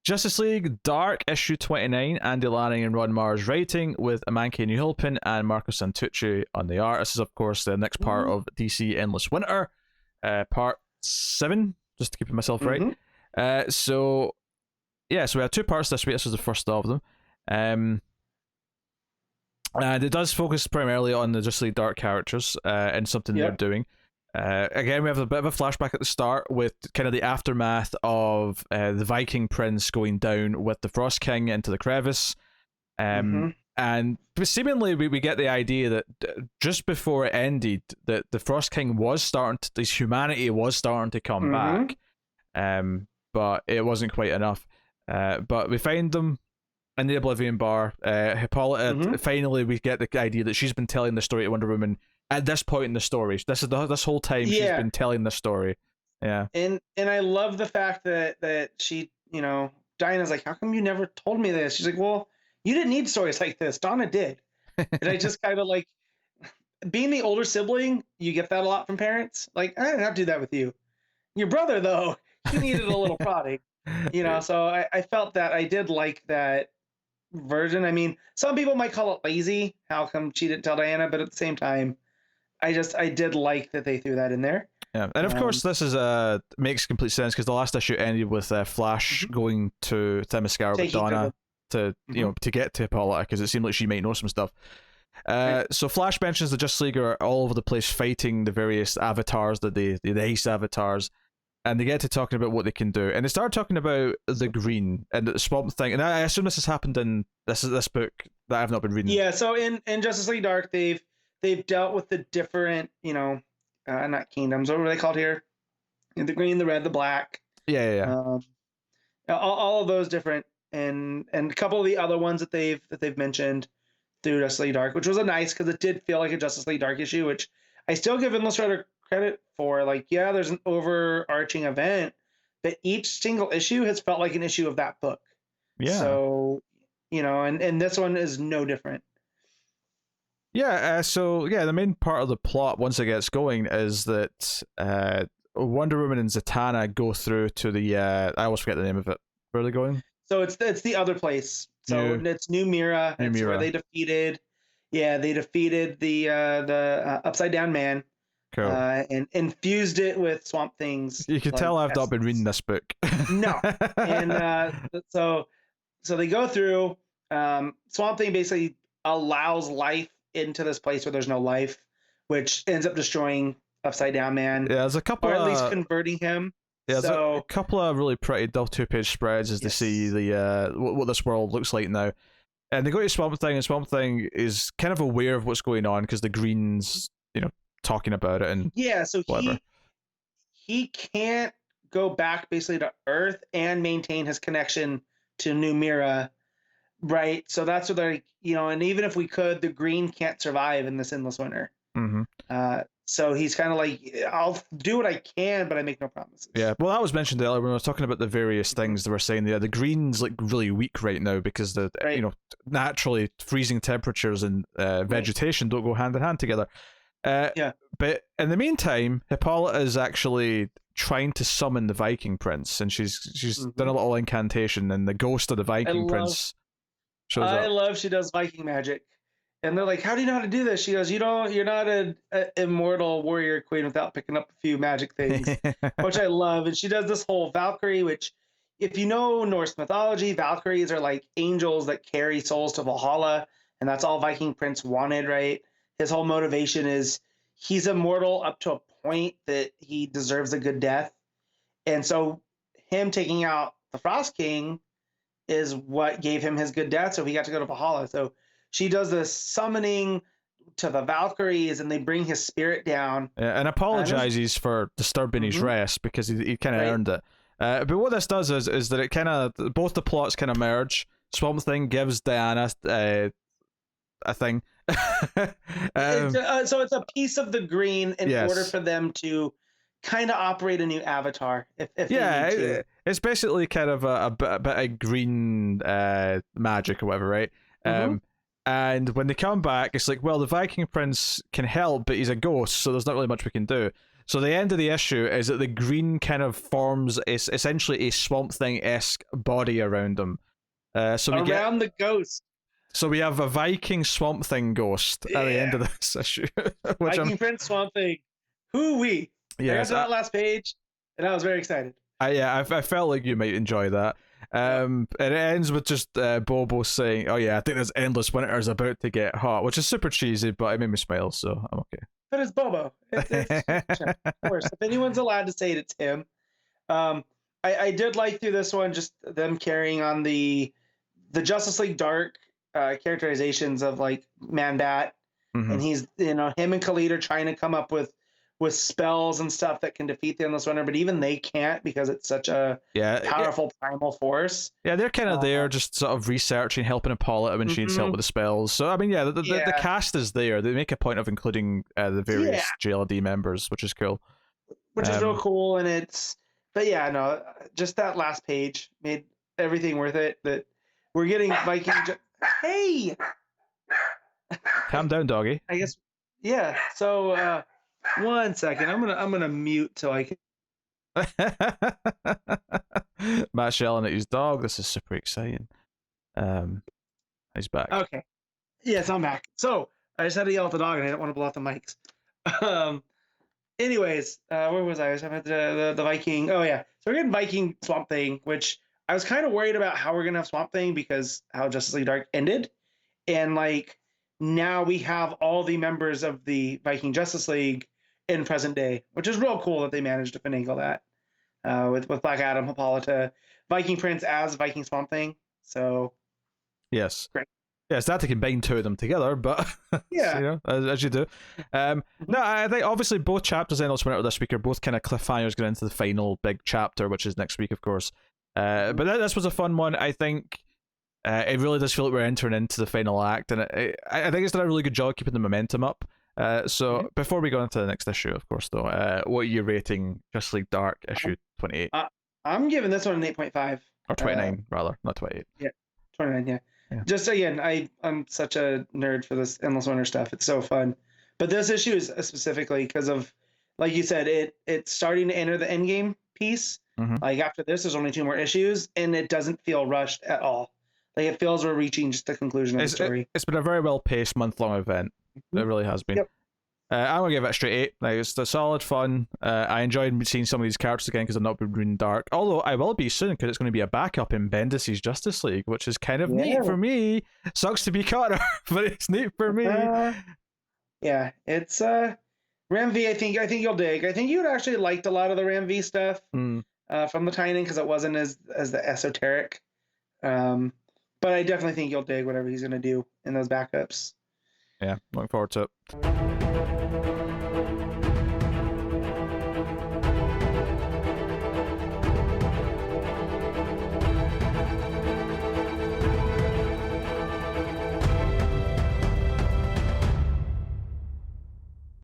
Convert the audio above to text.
Justice League Dark issue 29, Andy Lanning and Ron Mars writing, with Amanke Newhilpin and Marco Santucci on the art. This is, of course, the next part of DC Endless Winter, part 7, just to keep myself right. So we had 2 parts this week. This was the first of them. And it does focus primarily on the Justice League Dark characters and something they're doing. Again, we have a bit of a flashback at the start with kind of the aftermath of the Viking Prince going down with the Frost King into the crevice. And seemingly we get the idea that just before it ended, that the Frost King was starting to, his humanity was starting to come back. But it wasn't quite enough. But we find them in the Oblivion Bar. Hippolyta, finally we get the idea that she's been telling the story to Wonder Woman at this point in the story. This whole time she's been telling the story. Yeah. And I love the fact that she, Diana's like, how come you never told me this? She's like, well, you didn't need stories like this. Donna did. And I just kind of like, being the older sibling, you get that a lot from parents. Like, I didn't have to do that with you. Your brother, though, he needed a little prodding. So I felt that I did like that version. I mean, some people might call it lazy. How come she didn't tell Diana? But at the same time, I did like that they threw that in there. Yeah, and of course this is makes complete sense because the last issue ended with Flash going to Themyscira with Donna to to get to Hippolyta because it seemed like she might know some stuff. So Flash mentions the Justice League are all over the place fighting the various avatars, the Ace avatars, and they get to talking about what they can do, and they start talking about the Green and the Swamp Thing, and I assume this has happened in this book that I've not been reading. Yeah, so in Justice League Dark, they've dealt with the different, not kingdoms. What were they called here? The green, the red, the black. Yeah. All of those different, and a couple of the other ones that they've mentioned through Justice League Dark, which was nice because it did feel like a Justice League Dark issue, which I still give Illustrator credit for. Like, yeah, there's an overarching event, but each single issue has felt like an issue of that book. Yeah. So, and this one is no different. Yeah, the main part of the plot, once it gets going, is that Wonder Woman and Zatanna go through to the, I always forget the name of it. Where are they going? So it's the other place. So it's New Mira. It's where they defeated, the Upside Down Man. Cool. And infused it with Swamp Things. You can tell I've not been reading this book. No. And so they go through, Swamp Thing basically allows life into this place where there's no life, which ends up destroying Upside Down Man. Yeah, there's a couple, or at least converting him. Yeah, there's a couple of really pretty 2-page spreads as they see the what this world looks like now, and they go to Swamp Thing, and Swamp Thing is kind of aware of what's going on because the Green's talking about it, and so whatever. He can't go back basically to Earth and maintain his connection to New Mira. Right, so that's what they're, and even if we could, the Green can't survive in this endless winter. So he's kind of like, I'll do what I can, but I make no promises. Yeah, well, that was mentioned earlier when I was talking about the various things they were saying. The Green's like really weak right now because naturally freezing temperatures and vegetation don't go hand in hand together. But in the meantime, Hippolyta is actually trying to summon the Viking Prince, and she's done a little incantation, and the ghost of the Viking Prince shows up. I love she does Viking magic, and they're like, "How do you know how to do this?" She goes, "You're not an immortal warrior queen without picking up a few magic things," which I love. And she does this whole Valkyrie, which, if you know Norse mythology, Valkyries are like angels that carry souls to Valhalla, and that's all Viking Prince wanted, right? His whole motivation is he's immortal up to a point that he deserves a good death, and so him taking out the Frost King is what gave him his good death, so he got to go to Valhalla. So she does this summoning to the Valkyries, and they bring his spirit down. Yeah, and apologizes for disturbing his rest because he kind of earned it. But what this does is that it kind of, both the plots kind of merge. Swamp Thing gives Diana a thing. So it's a piece of the Green in order for them to kind of operate a new avatar. If they need to. It's basically kind of a bit of green magic or whatever, right? And when they come back, it's like, well, the Viking Prince can help, but he's a ghost, so there's not really much we can do. So the end of the issue is that the green kind of forms essentially a Swamp Thing-esque body around him. So we around the ghost. So we have a Viking Swamp Thing ghost at the end of this issue. Viking Prince Swamp Thing. Hoo-wee. I got to that last page, and I was very excited. I felt like you might enjoy that. And it ends with just Bobo saying, "Oh yeah, I think this endless winter is about to get hot," which is super cheesy, but it made me smile, so I'm okay. But it's Bobo. Sure, of course. If anyone's allowed to say it, it's him. I did like through this one just them carrying on the Justice League Dark characterizations of like Man-Bat, and he's him and Khalid are trying to come up with spells and stuff that can defeat the Endless Winter, but even they can't because it's such a powerful primal force. Yeah, they're kind of there just sort of researching, helping Hippolyta when she needs help with the spells. So, I mean, the cast is there. They make a point of including the various JLD members, which is cool. Which is real cool, and but yeah, no, just that last page made everything worth it. That we're getting Viking... Hey! Calm down, doggy. I guess, yeah, so... 1 second. I'm gonna mute till I can. Matt's yelling at his dog. This is super exciting. He's back. Okay. Yes, I'm back. So I just had to yell at the dog, and I didn't want to blow out the mics. Anyways, where was I? I was talking about the Viking. Oh yeah. So we're getting Viking Swamp Thing, which I was kind of worried about how we're gonna have Swamp Thing because how Justice League Dark ended, and like now we have all the members of the Viking Justice League in present day, which is real cool that they managed to finagle that with Black Adam, Hippolyta, Viking Prince as Viking Swamp Thing. So yes, great. Yeah, it's that to combine two of them together, but yeah, as you do. No, I think obviously both chapters in Endless Winter this week are both kind of cliffhangers going into the final big chapter, which is next week, of course. But this was a fun one. I think it really does feel like we're entering into the final act, and I think it's done a really good job keeping the momentum up. So before we go into the next issue, of course, though, what are you rating Justice League Dark issue 28? I'm giving this one an 8.5. Or 29, rather, not 28. Yeah, 29, yeah. Just again, I'm such a nerd for this Endless Winter stuff. It's so fun. But this issue is specifically because of, like you said, it's starting to enter the endgame piece. Like after this, there's only 2 more issues, and it doesn't feel rushed at all. Like it feels we're reaching just the conclusion of the story. It's been a very well-paced month-long event. It really has been. Yep. I'm going to give it a straight 8. Like, it's a solid fun. I enjoyed seeing some of these characters again because I've not been reading Dark. Although I will be soon because it's going to be a backup in Bendis' Justice League, which is kind of neat for me. Sucks to be Carter, but it's neat for me. Yeah, it's Ram V. I think you'll dig. I think you would actually liked a lot of the Ram V stuff from the tie-in because it wasn't as the esoteric. But I definitely think you'll dig whatever he's going to do in those backups. Yeah, looking forward to it.